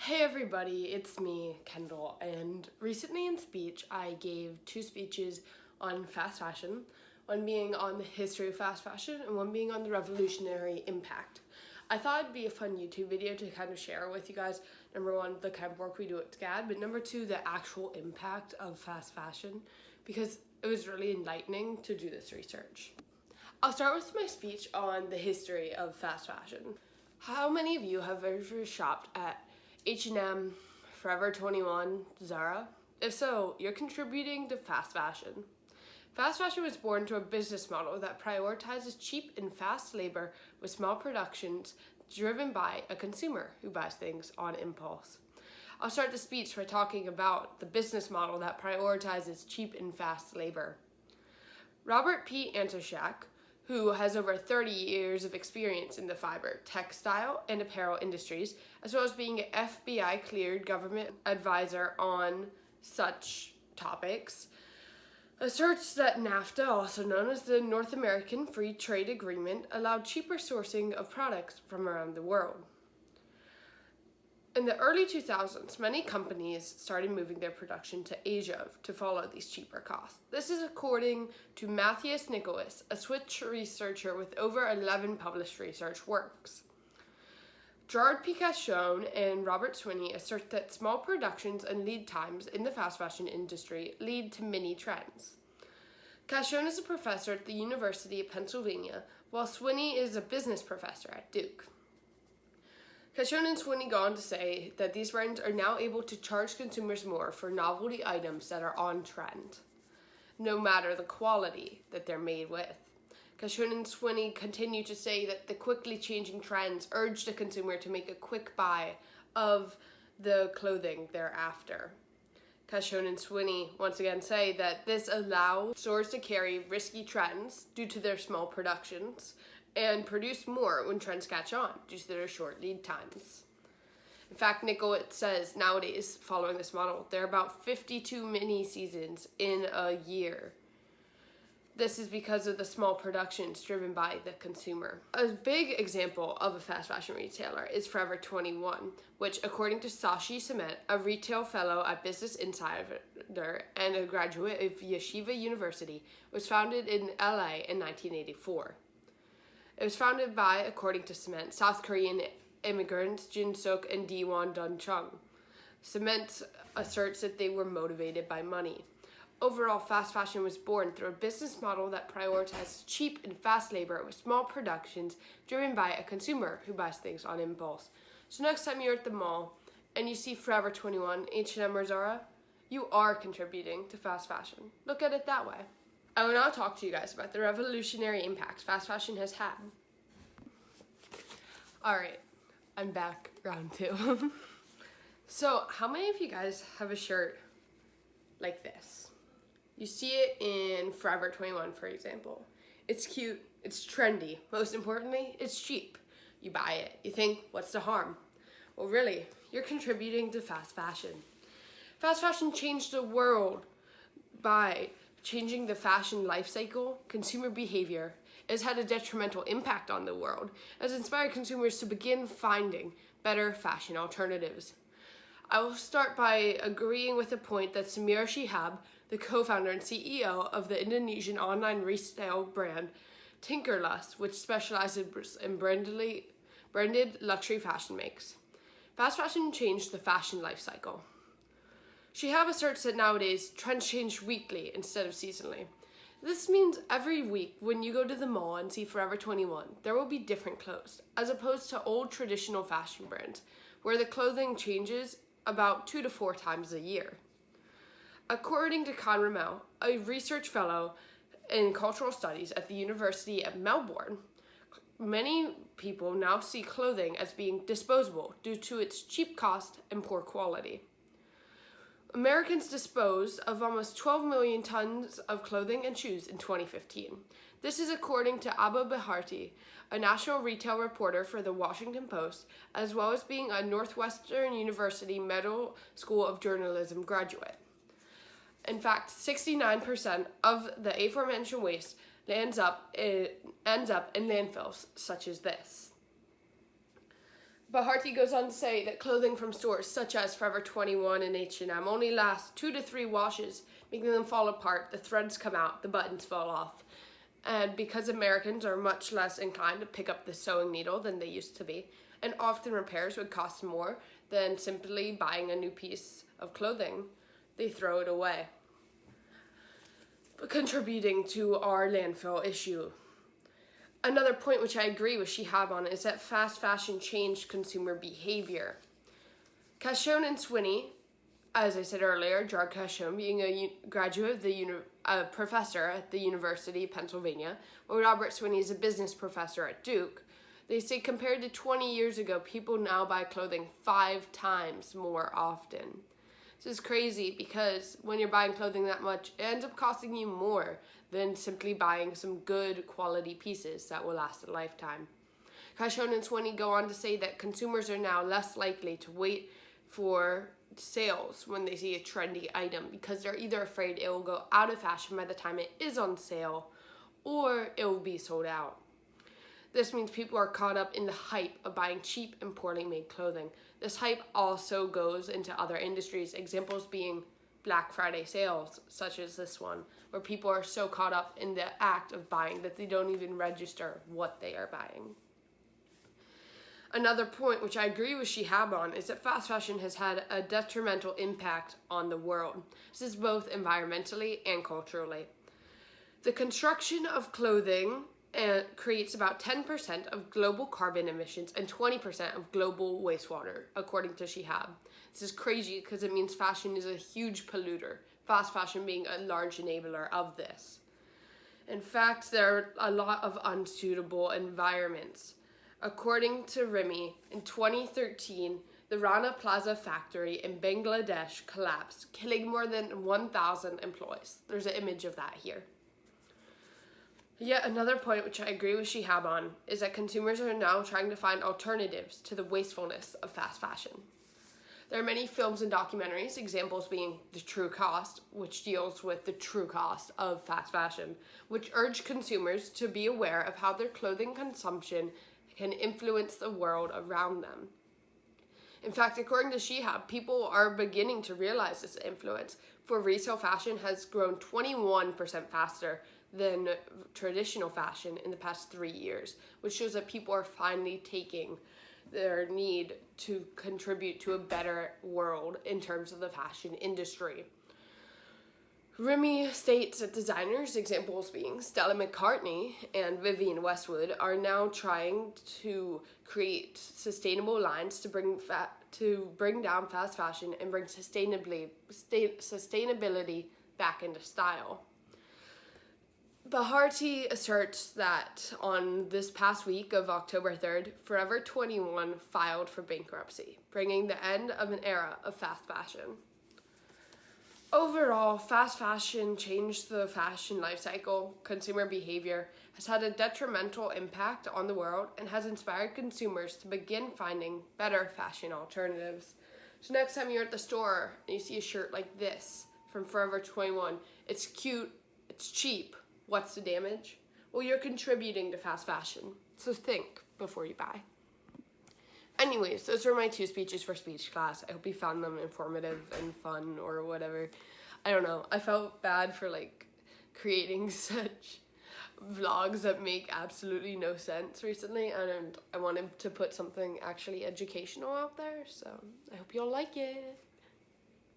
Hey everybody, it's me, Kendall, and recently in speech I gave two speeches on fast fashion, one being on the history of fast fashion and one being on the revolutionary impact. I thought it'd be a fun YouTube video to kind of share with you guys, number one, the kind of work we do at SCAD, but number two, the actual impact of fast fashion, because it was really enlightening to do this research. I'll start with my speech on the history of fast fashion. How many of you have ever shopped at H&M, Forever 21, Zara? If so, you're contributing to fast fashion. Fast fashion was born to a business model that prioritizes cheap and fast labor with small productions driven by a consumer who buys things on impulse. I'll start the speech by talking about the business model that prioritizes cheap and fast labor. Robert P. Antoshak, who has over 30 years of experience in the fiber, textile, and apparel industries, as well as being an FBI-cleared government advisor on such topics, asserts that NAFTA, also known as the North American Free Trade Agreement, allowed cheaper sourcing of products from around the world. In the early 2000s, many companies started moving their production to Asia to follow these cheaper costs. This is according to Matthias Nicholas, a Swiss researcher with over 11 published research works. Gerard P. Cachon and Robert Swinney assert that small productions and lead times in the fast fashion industry lead to many trends. Cachon is a professor at the University of Pennsylvania, while Swinney is a business professor at Duke. Cachon and Swinney go on to say that these brands are now able to charge consumers more for novelty items that are on trend, no matter the quality that they're made with. Cachon and Swinney continue to say that the quickly changing trends urge the consumer to make a quick buy of the clothing they're after. Cachon and Swinney once again say that this allows stores to carry risky trends due to their small productions and produce more when trends catch on due to their short lead times. In fact, Nicholas says nowadays, following this model, there are about 52 mini seasons in a year. This is because of the small productions driven by the consumer. A big example of a fast fashion retailer is Forever 21, which, according to Sashi Cement, a retail fellow at Business Insider and a graduate of Yeshiva University, was founded in LA in 1984. It was founded by, according to Cement, South Korean immigrants Jin Suk and Diwan Dun Chung. Cement asserts that they were motivated by money. Overall, fast fashion was born through a business model that prioritizes cheap and fast labor with small productions driven by a consumer who buys things on impulse. So next time you're at the mall and you see Forever 21, H&M or Zara, you are contributing to fast fashion. Look at it that way. I will now talk to you guys about the revolutionary impact fast fashion has had. Alright, I'm back, round two. So, how many of you guys have a shirt like this? You see it in Forever 21, for example. It's cute, it's trendy, most importantly, it's cheap. You buy it, you think, what's the harm? Well, really, you're contributing to fast fashion. Fast fashion changed the world by changing the fashion life cycle, consumer behavior. It has had a detrimental impact on the world, as inspired consumers to begin finding better fashion alternatives. I will start by agreeing with the point that Samira Shihab, the co-founder and CEO of the Indonesian online resale brand Tinkerlust, which specializes in branded luxury fashion, makes. Fast fashion changed the fashion life cycle. Shihab asserts that nowadays trends change weekly instead of seasonally. This means every week when you go to the mall and see Forever 21, there will be different clothes, as opposed to old traditional fashion brands, where the clothing changes about 2 to 4 times a year. According to Rimil, a research fellow in cultural studies at the University of Melbourne, many people now see clothing as being disposable due to its cheap cost and poor quality. Americans disposed of almost 12 million tons of clothing and shoes in 2015. This is according to Abba Bharti, a national retail reporter for the Washington Post, as well as being a Northwestern University Medill School of Journalism graduate. In fact, 69% of the aforementioned waste ends up in landfills such as this. But Harty goes on to say that clothing from stores such as Forever 21 and H&M only last 2 to 3 washes, making them fall apart, the threads come out, the buttons fall off. And because Americans are much less inclined to pick up the sewing needle than they used to be, and often repairs would cost more than simply buying a new piece of clothing, they throw it away, contributing to our landfill issue. Another point which I agree with Shihab on is that fast fashion changed consumer behavior. Cashone and Swinney, as I said earlier, Gerard Cashone being a graduate of a professor at the University of Pennsylvania, while Robert Swinney is a business professor at Duke, they say compared to 20 years ago, people now buy clothing 5 times more often. This is crazy because when you're buying clothing that much, it ends up costing you more than simply buying some good quality pieces that will last a lifetime. Cashone and Swinney go on to say that consumers are now less likely to wait for sales when they see a trendy item because they're either afraid it will go out of fashion by the time it is on sale or it will be sold out. This means people are caught up in the hype of buying cheap and poorly made clothing. This hype also goes into other industries, examples being Black Friday sales, such as this one, where people are so caught up in the act of buying that they don't even register what they are buying. Another point which I agree with Shihab on is that fast fashion has had a detrimental impact on the world. This is both environmentally and culturally. The construction of clothing creates about 10% of global carbon emissions and 20% of global wastewater, according to Shihab. This is crazy because it means fashion is a huge polluter, fast fashion being a large enabler of this. In fact, there are a lot of unsuitable environments. According to Rimil, in 2013, the Rana Plaza factory in Bangladesh collapsed, killing more than 1,000 employees. There's an image of that here. Yet another point which I agree with Shihab on is that consumers are now trying to find alternatives to the wastefulness of fast fashion. There are many films and documentaries, examples being The True Cost, which deals with the true cost of fast fashion, which urge consumers to be aware of how their clothing consumption can influence the world around them. In fact, according to Shihab, people are beginning to realize this influence, for resale fashion has grown 21% faster than traditional fashion in the past 3 years, which shows that people are finally taking their need to contribute to a better world in terms of the fashion industry. Rimil states that designers, examples being Stella McCartney and Vivienne Westwood, are now trying to create sustainable lines to bring down fast fashion and bring sustainability back into style. Baharti asserts that on this past week of October 3rd, Forever 21 filed for bankruptcy, bringing the end of an era of fast fashion. Overall, fast fashion changed the fashion life cycle, consumer behavior, has had a detrimental impact on the world, and has inspired consumers to begin finding better fashion alternatives. So next time you're at the store and you see a shirt like this from Forever 21, it's cute, it's cheap, what's the damage? Well, you're contributing to fast fashion, so think before you buy. Anyways, those were my 2 speeches for speech class. I hope you found them informative and fun or whatever. I don't know. I felt bad for creating such vlogs that make absolutely no sense recently, and I wanted to put something actually educational out there, so I hope you all like it.